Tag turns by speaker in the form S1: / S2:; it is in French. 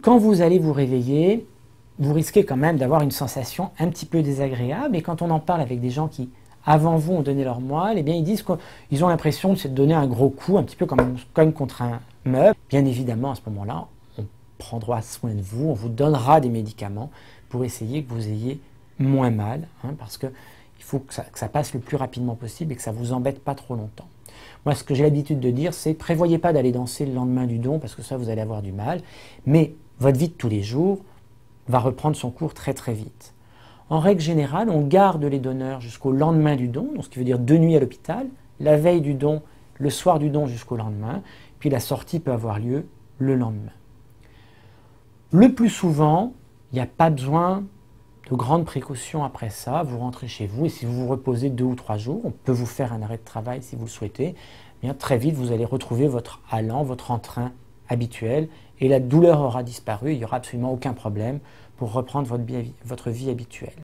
S1: Quand vous allez vous réveiller, vous risquez quand même d'avoir une sensation un petit peu désagréable. Et quand on en parle avec des gens qui, avant vous, ont donné leur moelle, eh bien, ils disent qu'ils ont l'impression de se donner un gros coup, un petit peu comme contre un meuble. Bien évidemment, à ce moment-là, on prendra soin de vous, on vous donnera des médicaments pour essayer que vous ayez moins mal, parce qu'il faut que ça passe le plus rapidement possible et que ça ne vous embête pas trop longtemps. Moi, ce que j'ai l'habitude de dire, c'est prévoyez pas d'aller danser le lendemain du don, parce que ça, vous allez avoir du mal, mais votre vie de tous les jours va reprendre son cours très très vite. En règle générale, on garde les donneurs jusqu'au lendemain du don, donc ce qui veut dire 2 nuits à l'hôpital, la veille du don, le soir du don jusqu'au lendemain, puis la sortie peut avoir lieu le lendemain. Le plus souvent, il n'y a pas besoin de grandes précautions après ça, vous rentrez chez vous et si vous vous reposez 2 ou 3 jours, on peut vous faire un arrêt de travail si vous le souhaitez, bien très vite vous allez retrouver votre allant, votre entrain habituel et la douleur aura disparu, il n'y aura absolument aucun problème pour reprendre votre vie habituelle.